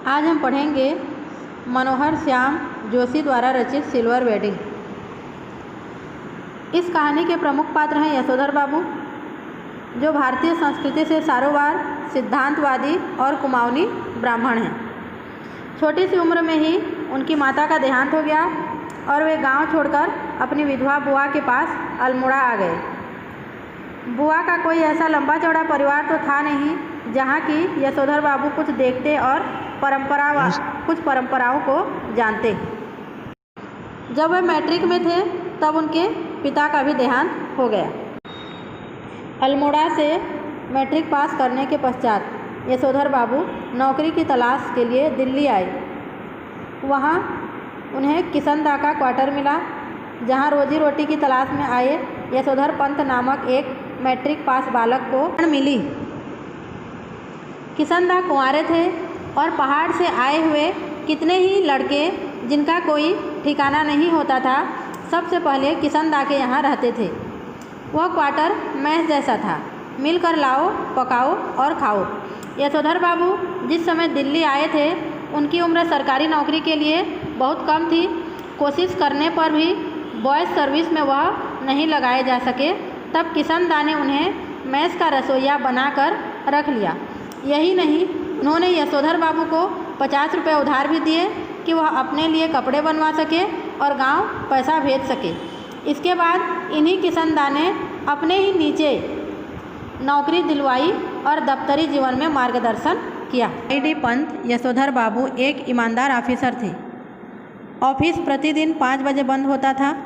आज हम पढ़ेंगे मनोहर श्याम जोशी द्वारा रचित सिल्वर वेडिंग। इस कहानी के प्रमुख पात्र हैं यशोधर बाबू, जो भारतीय संस्कृति से सारोवार, सिद्धांतवादी और कुमाऊनी ब्राह्मण हैं। छोटी सी उम्र में ही उनकी माता का देहांत हो गया और वे गांव छोड़कर अपनी विधवा बुआ के पास अल्मोड़ा आ गए। बुआ का कोई ऐसा लंबा चौड़ा परिवार तो था नहीं जहाँ की यशोधर बाबू कुछ देखते और कुछ परंपराओं को जानते। जब वे मैट्रिक में थे तब उनके पिता का भी देहांत हो गया। अल्मोड़ा से मैट्रिक पास करने के पश्चात यशोधर बाबू नौकरी की तलाश के लिए दिल्ली आए। वहाँ उन्हें किशनदा का क्वार्टर मिला, जहाँ रोजी रोटी की तलाश में आए यशोधर पंत नामक एक मैट्रिक पास बालक को मिली। किशनदा कुंवारे थे और पहाड़ से आए हुए कितने ही लड़के जिनका कोई ठिकाना नहीं होता था, सबसे पहले किशनदा के यहाँ रहते थे। वह क्वार्टर मैस जैसा था, मिलकर लाओ, पकाओ और खाओ। यशोधर बाबू जिस समय दिल्ली आए थे, उनकी उम्र सरकारी नौकरी के लिए बहुत कम थी। कोशिश करने पर भी बॉयज़ सर्विस में वह नहीं लगाए जा सके। तब किशनदा ने उन्हें मैस का रसोइया बनाकर रख लिया। यही नहीं, उन्होंने यशोधर बाबू को 50 रुपये उधार भी दिए कि वह अपने लिए कपड़े बनवा सके और गांव पैसा भेज सके। इसके बाद इन्हीं किशनदा ने अपने ही नीचे नौकरी दिलवाई और दफ्तरी जीवन में मार्गदर्शन किया। डी पंत यशोधर बाबू एक ईमानदार ऑफिसर थे। ऑफिस प्रतिदिन 5 बजे बंद होता था।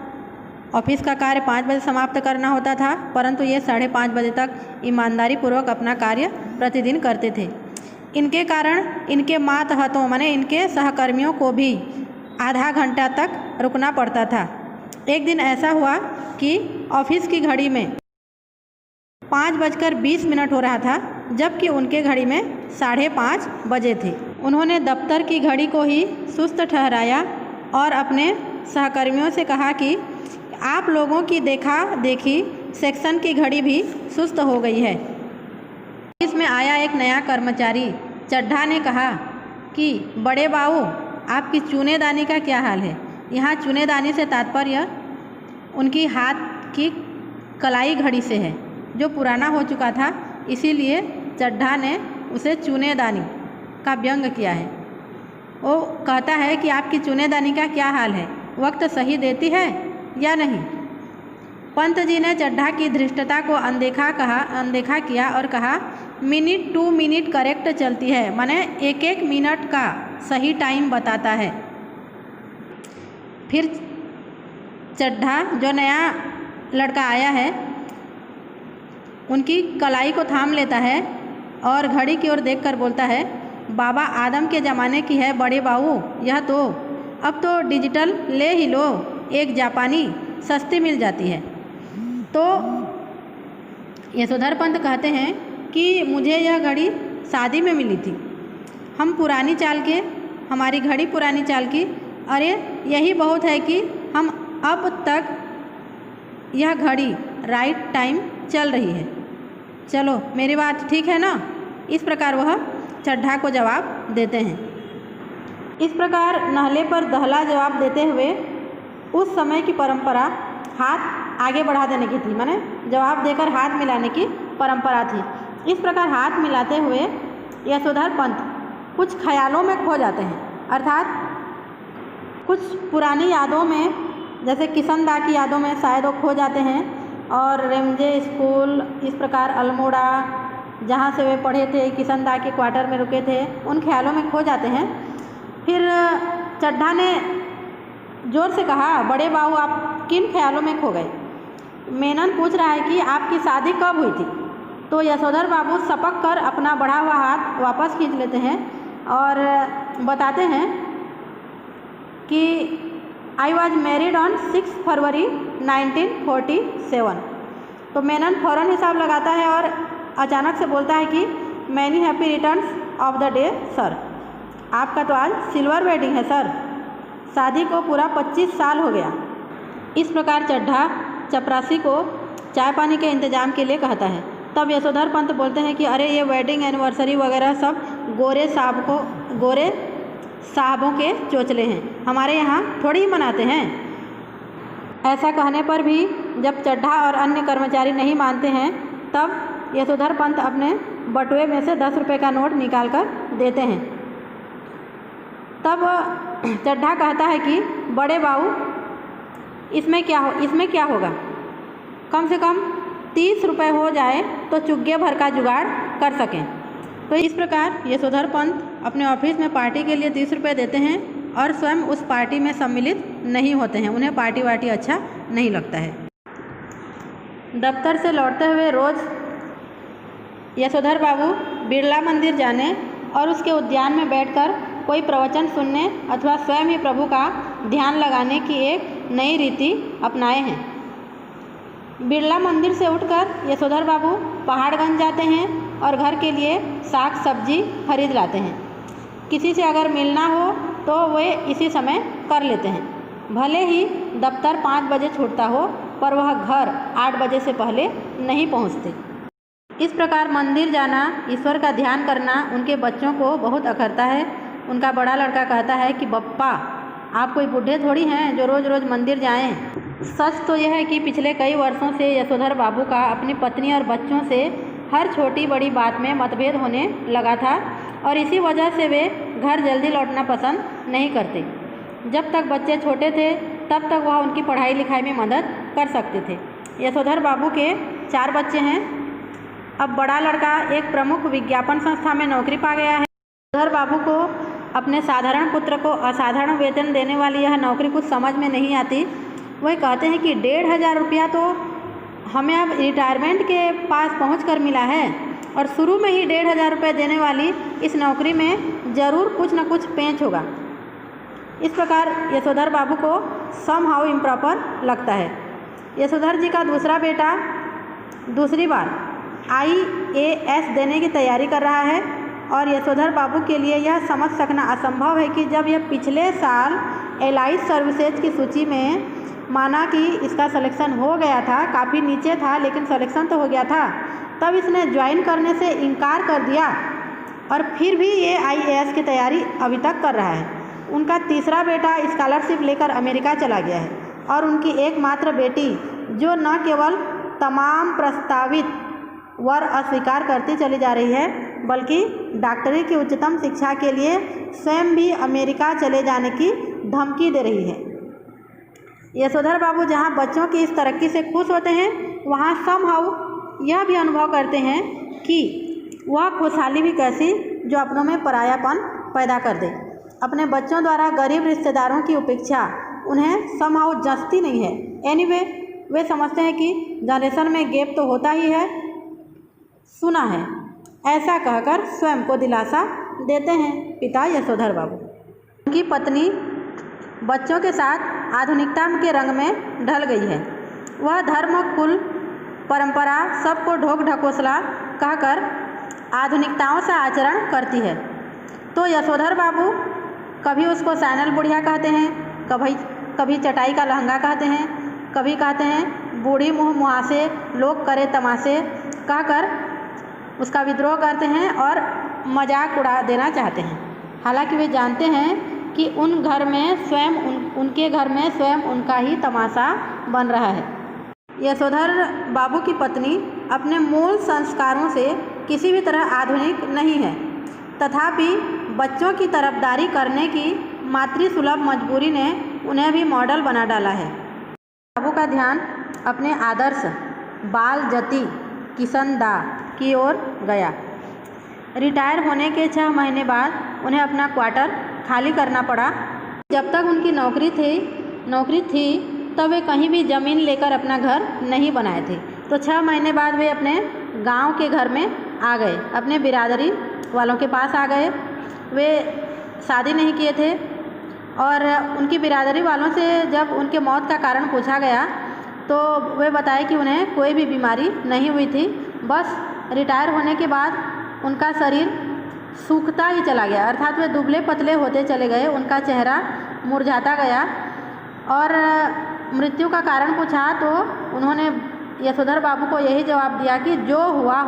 ऑफिस का कार्य 5 बजे समाप्त करना होता था, परंतु ये 5:30 बजे तक ईमानदारी पूर्वक अपना कार्य प्रतिदिन करते थे। इनके कारण इनके मातहतों माने इनके सहकर्मियों को भी आधा घंटा तक रुकना पड़ता था। एक दिन ऐसा हुआ कि ऑफिस की घड़ी में 5:20 हो रहा था, जबकि उनके घड़ी में 5:30 बजे थे। उन्होंने दफ्तर की घड़ी को ही सुस्त ठहराया और अपने सहकर्मियों से कहा कि आप लोगों की देखा देखी सेक्शन की घड़ी भी सुस्त हो गई है। इसमें आया एक नया कर्मचारी चड्ढा ने कहा कि बड़े बाबू, आपकी चूनेदानी का क्या हाल है। यहाँ चूनेदानी से तात्पर्य उनकी हाथ की कलाई घड़ी से है, जो पुराना हो चुका था, इसीलिए चड्ढा ने उसे चूनेदानी का व्यंग किया है। वो कहता है कि आपकी चूनेदानी का क्या हाल है, वक्त सही देती है या नहीं। पंत जी ने चड्ढा की धृष्टता को अनदेखा किया और कहा, मिनट टू मिनट करेक्ट चलती है, माने 1-1 मिनट का सही टाइम बताता है। फिर चड्ढा, जो नया लड़का आया है, उनकी कलाई को थाम लेता है और घड़ी की ओर देखकर बोलता है, बाबा आदम के ज़माने की है बड़े बाबू, यह तो अब तो डिजिटल ले ही लो, एक जापानी सस्ती मिल जाती है। तो यशोधर पंत कहते हैं कि मुझे यह घड़ी शादी में मिली थी। हम पुरानी चाल के, हमारी घड़ी पुरानी चाल की, अरे यही बहुत है कि हम अब तक यह घड़ी राइट टाइम चल रही है। चलो, मेरी बात ठीक है ना। इस प्रकार वह चड्ढा को जवाब देते हैं। इस प्रकार नहले पर दहला जवाब देते हुए उस समय की परंपरा हाथ आगे बढ़ा देने की थी, माने जवाब देकर हाथ मिलाने की परंपरा थी। इस प्रकार हाथ मिलाते हुए यशोधर पंत कुछ ख्यालों में खो जाते हैं, अर्थात कुछ पुरानी यादों में, जैसे किशनदा की यादों में शायद वो खो जाते हैं और रेमजे स्कूल, इस प्रकार अल्मोड़ा जहाँ से वे पढ़े थे, किशनदा के क्वार्टर में रुके थे, उन ख्यालों में खो जाते हैं। फिर चड्ढा ने जोर से कहा, बड़े बाबू आप किन ख्यालों में खो गए। मेनन पूछ रहा है कि आपकी शादी कब हुई थी। तो यशोधर बाबू सपक कर अपना बढ़ा हुआ हाथ वापस खींच लेते हैं और बताते हैं कि आई वॉज मैरिड ऑन 6 फरवरी 1947। तो मेनन फ़ौरन हिसाब लगाता है और अचानक से बोलता है कि many happy returns of the day sir. आपका तो आज सिल्वर वेडिंग है सर, शादी को पूरा 25 साल हो गया। इस प्रकार चड्ढा चपरासी को चाय पानी के इंतजाम के लिए कहता है। तब यशोधर पंत बोलते हैं कि अरे ये वेडिंग एनिवर्सरी वगैरह सब गोरे साहबों के चोचले हैं, हमारे यहाँ थोड़ी ही मनाते हैं। ऐसा कहने पर भी जब चड्ढा और अन्य कर्मचारी नहीं मानते हैं तब यशोधर पंत अपने बटुए में से 10 रुपये का नोट निकाल कर देते हैं। तब चड्ढा कहता है कि बड़े बाबू इसमें क्या होगा, कम से कम 30 रुपये हो जाए तो चुग्गे भर का जुगाड़ कर सकें। तो इस प्रकार यशोधर पंत अपने ऑफिस में पार्टी के लिए 30 रुपये देते हैं और स्वयं उस पार्टी में सम्मिलित नहीं होते हैं, उन्हें पार्टी वार्टी अच्छा नहीं लगता है। दफ्तर से लौटते हुए रोज़ यशोधर बाबू बिरला मंदिर जाने और उसके उद्यान में बैठकर कोई प्रवचन सुनने अथवा स्वयं ही प्रभु का ध्यान लगाने की एक नई रीति अपनाए हैं। बिरला मंदिर से उठकर यशोधर बाबू पहाड़गंज जाते हैं और घर के लिए साग सब्जी खरीद लाते हैं। किसी से अगर मिलना हो तो वे इसी समय कर लेते हैं, भले ही दफ्तर 5 बजे छूटता हो पर वह घर 8 बजे से पहले नहीं पहुंचते। इस प्रकार मंदिर जाना, ईश्वर का ध्यान करना उनके बच्चों को बहुत अखरता है। उनका बड़ा लड़का कहता है कि बप्पा आप कोई बूढ़े थोड़ी हैं जो रोज़ रोज़ मंदिर जाएं। सच तो यह है कि पिछले कई वर्षों से यशोधर बाबू का अपनी पत्नी और बच्चों से हर छोटी बड़ी बात में मतभेद होने लगा था और इसी वजह से वे घर जल्दी लौटना पसंद नहीं करते। जब तक बच्चे छोटे थे तब तक वह उनकी पढ़ाई लिखाई में मदद कर सकते थे। यशोधर बाबू के 4 बच्चे हैं। अब बड़ा लड़का एक प्रमुख विज्ञापन संस्था में नौकरी पा गया है। यशोधर बाबू को अपने साधारण पुत्र को असाधारण वेतन देने वाली यह नौकरी कुछ समझ में नहीं आती। वह कहते हैं कि 1500 रुपया तो हमें अब रिटायरमेंट के पास पहुंचकर मिला है और शुरू में ही 1500 रुपये देने वाली इस नौकरी में ज़रूर कुछ न कुछ पेंच होगा। इस प्रकार यशोधर बाबू को समहाउ इम्प्रॉपर लगता है। यशोधर जी का दूसरा बेटा दूसरी बार IAS देने की तैयारी कर रहा है और यशोधर बाबू के लिए यह समझ सकना असंभव है कि जब यह पिछले साल एलाइड सर्विसेज की सूची में माना कि इसका सिलेक्शन हो गया था, काफ़ी नीचे था लेकिन सिलेक्शन तो हो गया था, तब इसने ज्वाइन करने से इनकार कर दिया और फिर भी ये IAS की तैयारी अभी तक कर रहा है। उनका तीसरा बेटा स्कॉलरशिप लेकर अमेरिका चला गया है और उनकी एकमात्र बेटी जो न केवल तमाम प्रस्तावित वर अस्वीकार करती चली जा रही है बल्कि डॉक्टरी की उच्चतम शिक्षा के लिए स्वयं भी अमेरिका चले जाने की धमकी दे रही है। यशोधर बाबू जहां बच्चों की इस तरक्की से खुश होते हैं वहां समहाउ यह भी अनुभव करते हैं कि वह खुशहाली भी कैसी जो अपनों में परायापन पैदा कर दे। अपने बच्चों द्वारा गरीब रिश्तेदारों की उपेक्षा उन्हें समहाउ जचती नहीं है। एनीवे वे समझते हैं कि जनरेशन में गैप तो होता ही है, सुना है, ऐसा कहकर स्वयं को दिलासा देते हैं पिता यशोधर बाबू। उनकी पत्नी बच्चों के साथ आधुनिकता के रंग में ढल गई है। वह धर्म, कुल, परंपरा सबको ढोक ढकोसला कहकर आधुनिकताओं से आचरण करती है। तो यशोधर बाबू कभी उसको सैनल बुढ़िया कहते हैं, कभी चटाई का लहंगा कहते हैं, कभी कहते हैं बूढ़ी मुँह मुहासे लोग करे तमाशे कहकर उसका विद्रोह करते हैं और मजाक उड़ा देना चाहते हैं। हालांकि वे जानते हैं कि उनके घर में स्वयं उनका ही तमाशा बन रहा है। यशोधर बाबू की पत्नी अपने मूल संस्कारों से किसी भी तरह आधुनिक नहीं है, तथापि बच्चों की तरफदारी करने की मातृसुलभ मजबूरी ने उन्हें भी मॉडल बना डाला है। बाबू का ध्यान अपने आदर्श बाल जति किशन दा की ओर गया। रिटायर होने के 6 महीने बाद उन्हें अपना क्वार्टर खाली करना पड़ा। जब तक उनकी नौकरी थी तब वे कहीं भी ज़मीन लेकर अपना घर नहीं बनाए थे। तो 6 महीने बाद वे अपने गांव के घर में आ गए, अपने बिरादरी वालों के पास आ गए। वे शादी नहीं किए थे और उनकी बिरादरी वालों से जब उनके मौत का कारण पूछा गया तो वे बताए कि उन्हें कोई भी बीमारी नहीं हुई थी, बस रिटायर होने के बाद उनका शरीर सूखता ही चला गया, अर्थात वे दुबले पतले होते चले गए, उनका चेहरा मुरझाता गया। और मृत्यु का कारण पूछा तो उन्होंने यशोधर बाबू को यही जवाब दिया कि जो हुआ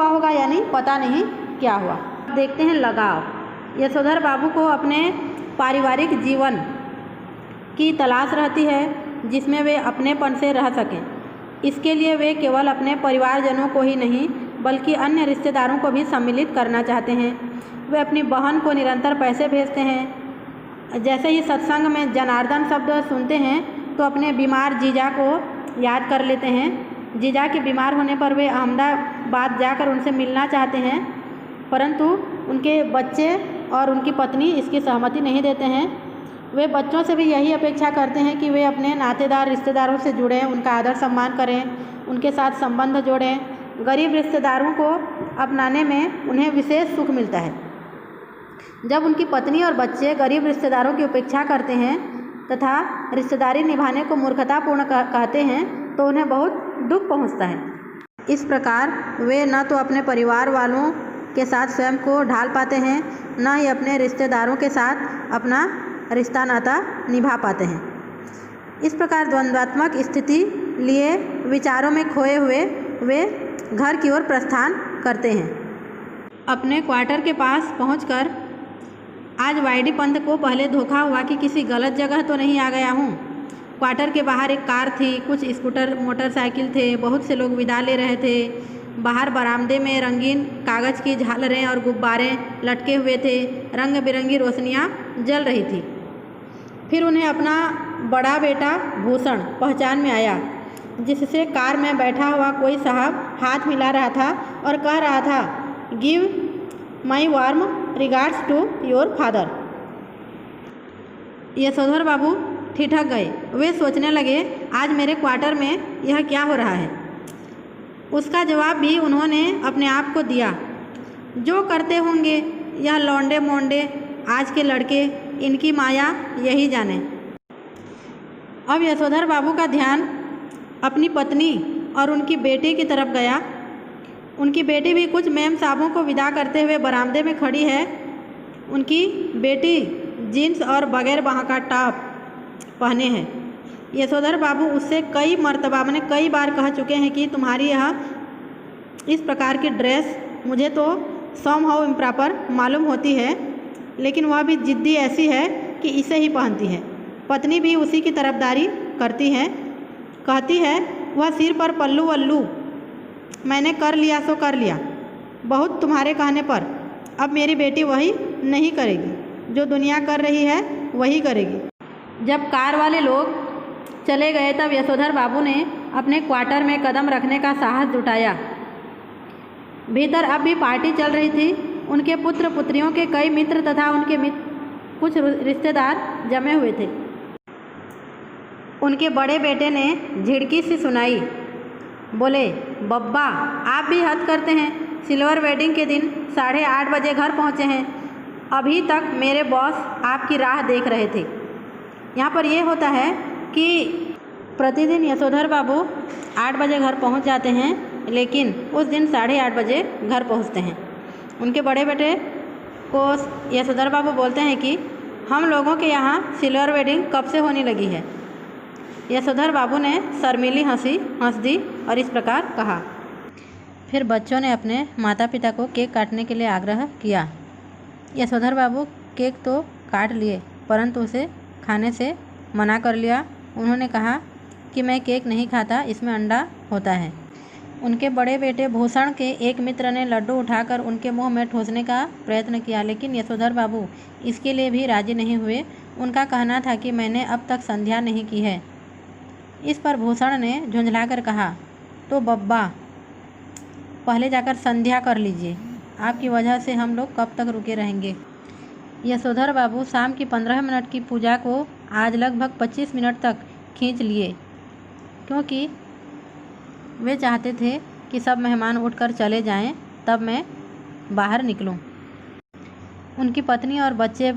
होगा यानी पता नहीं क्या हुआ। देखते हैं लगाव। यशोधर बाबू को अपने पारिवारिक जीवन की तलाश रहती है जिसमें वे अपनेपन से रह सकें। इसके लिए वे केवल अपने परिवारजनों को ही नहीं बल्कि अन्य रिश्तेदारों को भी सम्मिलित करना चाहते हैं। वे अपनी बहन को निरंतर पैसे भेजते हैं। जैसे ही सत्संग में जनार्दन शब्द सुनते हैं तो अपने बीमार जीजा को याद कर लेते हैं। जीजा के बीमार होने पर वे अहमदाबाद जाकर उनसे मिलना चाहते हैं, परंतु उनके बच्चे और उनकी पत्नी इसकी सहमति नहीं देते हैं। वे बच्चों से भी यही अपेक्षा करते हैं कि वे अपने नातेदार रिश्तेदारों से जुड़ें, उनका आदर सम्मान करें, उनके साथ संबंध जोड़ें। गरीब रिश्तेदारों को अपनाने में उन्हें विशेष सुख मिलता है। जब उनकी पत्नी और बच्चे गरीब रिश्तेदारों की उपेक्षा करते हैं तथा रिश्तेदारी निभाने को मूर्खतापूर्ण कहते हैं तो उन्हें बहुत दुख पहुंचता है। इस प्रकार वे न तो अपने परिवार वालों के साथ स्वयं को ढाल पाते हैं, न ही अपने रिश्तेदारों के साथ अपना रिश्ता नाता निभा पाते हैं। इस प्रकार द्वंद्वात्मक स्थिति लिए विचारों में खोए हुए वे घर की ओर प्रस्थान करते हैं। अपने क्वार्टर के पास पहुंचकर आज वाईडी पंत को पहले धोखा हुआ कि किसी गलत जगह तो नहीं आ गया हूँ। क्वार्टर के बाहर एक कार थी, कुछ स्कूटर मोटरसाइकिल थे, बहुत से लोग विदा ले रहे थे। बाहर बरामदे में रंगीन कागज़ की झालरें और गुब्बारे लटके हुए थे, रंग बिरंगी रोशनियाँ जल रही थी। फिर उन्हें अपना बड़ा बेटा भूषण पहचान में आया, जिससे कार में बैठा हुआ कोई साहब हाथ मिला रहा था और कह रहा था, give my warm regards to your father. Yashodhar Babu ठिठक गए। वे सोचने लगे, आज मेरे क्वार्टर में यह क्या हो रहा है। उसका जवाब भी उन्होंने अपने आप को दिया, जो करते होंगे यह लौंडे मोंडे आज के लड़के, इनकी माया यही जाने। अब यशोधर बाबू का ध्यान अपनी पत्नी और उनकी बेटी की तरफ गया। उनकी बेटी भी कुछ मेम साहबों को विदा करते हुए बरामदे में खड़ी है। उनकी बेटी जीन्स और बगैर बाह का टॉप पहने हैं। यशोधर बाबू उससे कई मर्तबा मैंने कई बार कह चुके हैं कि तुम्हारी यह इस प्रकार की ड्रेस मुझे तो समहाउ इम्प्रॉपर मालूम होती है, लेकिन वह भी जिद्दी ऐसी है कि इसे ही पहनती है। पत्नी भी उसी की तरफदारी करती है, कहती है वह सिर पर पल्लू वल्लू, मैंने कर लिया सो कर लिया, बहुत तुम्हारे कहने पर। अब मेरी बेटी वही नहीं करेगी, जो दुनिया कर रही है वही करेगी। जब कार वाले लोग चले गए तब यशोधर बाबू ने अपने क्वार्टर में कदम रखने का साहस जुटाया। भीतर अब भी पार्टी चल रही थी। उनके पुत्र पुत्रियों के कई मित्र तथा उनके कुछ रिश्तेदार जमे हुए थे। उनके बड़े बेटे ने झिड़की सी सुनाई, बोले, बब्बा आप भी हद करते हैं। सिल्वर वेडिंग के दिन 8:30 बजे घर पहुँचे हैं, अभी तक मेरे बॉस आपकी राह देख रहे थे। यहाँ पर यह होता है कि प्रतिदिन यशोधर बाबू 8 बजे घर पहुँच जाते हैं, लेकिन उस दिन 8:30 बजे घर पहुँचते हैं। उनके बड़े बेटे को यशोधर बाबू बोलते हैं कि हम लोगों के यहाँ सिल्वर वेडिंग कब से होने लगी है। यशोधर बाबू ने शर्मीली हंसी हंस दी और इस प्रकार कहा। फिर बच्चों ने अपने माता पिता को केक काटने के लिए आग्रह किया। यशोधर बाबू केक तो काट लिए, परंतु उसे खाने से मना कर लिया। उन्होंने कहा कि मैं केक नहीं खाता, इसमें अंडा होता है। उनके बड़े बेटे भूषण के एक मित्र ने लड्डू उठाकर उनके मुंह में ठूंसने का प्रयत्न किया, लेकिन यशोधर बाबू इसके लिए भी राजी नहीं हुए। उनका कहना था कि मैंने अब तक संध्या नहीं की है। इस पर भूषण ने झुंझलाकर कहा, तो बब्बा पहले जाकर संध्या कर लीजिए, आपकी वजह से हम लोग कब तक रुके रहेंगे। यशोधर बाबू शाम की 15 मिनट की पूजा को आज लगभग 25 मिनट तक खींच लिए, क्योंकि वे चाहते थे कि सब मेहमान उठकर चले जाएं, तब मैं बाहर निकलूं। उनकी पत्नी और बच्चे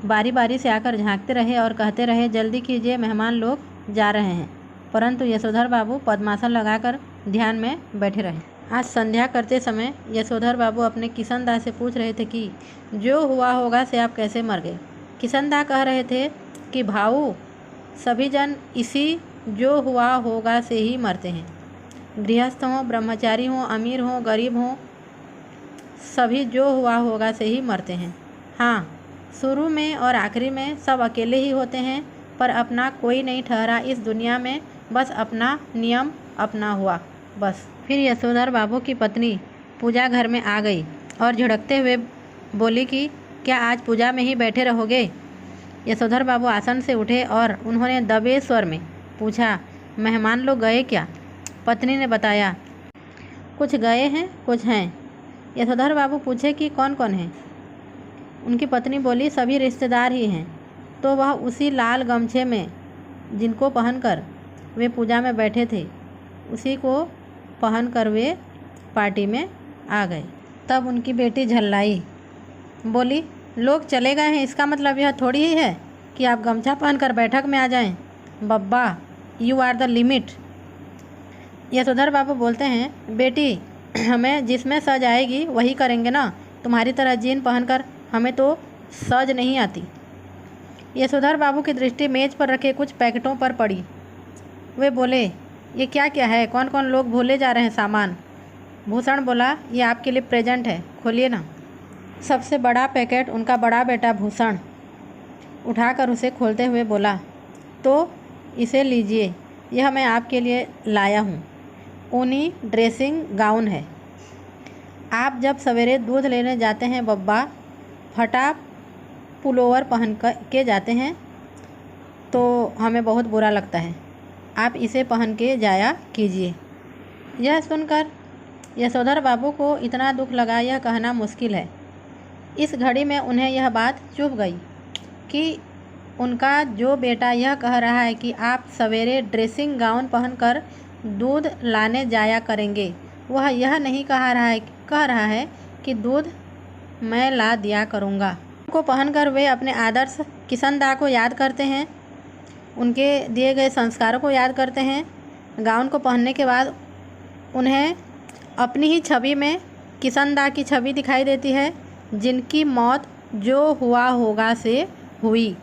बारी बारी से आकर झांकते रहे और कहते रहे, जल्दी कीजिए, मेहमान लोग जा रहे हैं। परंतु यशोधर बाबू पद्मासन लगाकर ध्यान में बैठे रहे। आज संध्या करते समय यशोधर बाबू अपने किशनदा से पूछ रहे थे कि जो हुआ होगा से आप कैसे मर गए। किशनदा कह रहे थे कि भाऊ, सभी जन इसी जो हुआ होगा से ही मरते हैं। गृहस्थ हों, ब्रह्मचारी हों, अमीर हों, गरीब हों, सभी जो हुआ होगा से ही मरते हैं। हाँ, शुरू में और आखिरी में सब अकेले ही होते हैं, पर अपना कोई नहीं ठहरा इस दुनिया में, बस अपना नियम अपना हुआ बस। फिर यशोधर बाबू की पत्नी पूजा घर में आ गई और झिड़कते हुए बोली कि क्या आज पूजा में ही बैठे रहोगे? यशोधर बाबू आसन से उठे और उन्होंने दबे स्वर में पूछा, मेहमान लोग गए क्या? पत्नी ने बताया, कुछ गए हैं, कुछ हैं। यशोधर बाबू पूछे कि कौन कौन है? उनकी पत्नी बोली, सभी रिश्तेदार ही हैं। तो वह उसी लाल गमछे में जिनको पहनकर वे पूजा में बैठे थे, उसी को पहनकर वे पार्टी में आ गए। तब उनकी बेटी झल्लाई, बोली, लोग चले गए हैं, इसका मतलब यह थोड़ी ही है कि आप गमछा पहनकर बैठक में आ जाएं। बब्बा, you are the limit. Yashodhar Babu बोलते हैं, बेटी हमें जिसमें सज आएगी वही करेंगे ना, तुम्हारी तरह जीन पहनकर हमें तो सज नहीं आती। यशोधर बाबू की दृष्टि मेज पर रखे कुछ पैकेटों पर पड़ी। वे बोले, ये क्या क्या है? कौन कौन लोग भूले जा रहे हैं सामान? भूषण बोला, ये आपके लिए प्रेजेंट है, खोलिए ना। सबसे बड़ा पैकेट उनका बड़ा बेटा भूषण उठाकर उसे खोलते हुए बोला, तो इसे लीजिए, यह मैं आपके लिए लाया हूँ। ऊनी ड्रेसिंग गाउन है। आप जब सवेरे दूध लेने जाते हैं बब्बा, फटा पुलोवर पहन के जाते हैं तो हमें बहुत बुरा लगता है। आप इसे पहन के जाया कीजिए। यह सुनकर यशोधर बाबू को इतना दुख लगा, यह कहना मुश्किल है। इस घड़ी में उन्हें यह बात चुभ गई कि उनका जो बेटा यह कह रहा है कि आप सवेरे ड्रेसिंग गाउन पहनकर दूध लाने जाया करेंगे, वह यह नहीं कह रहा है कि दूध मैं ला दिया करूँगा। उनको पहनकर वे अपने आदर्श किशनदा को याद करते हैं, उनके दिए गए संस्कारों को याद करते हैं। गाउन को पहनने के बाद उन्हें अपनी ही छवि में किशनदा की छवि दिखाई देती है, जिनकी मौत जो हुआ होगा से हुई।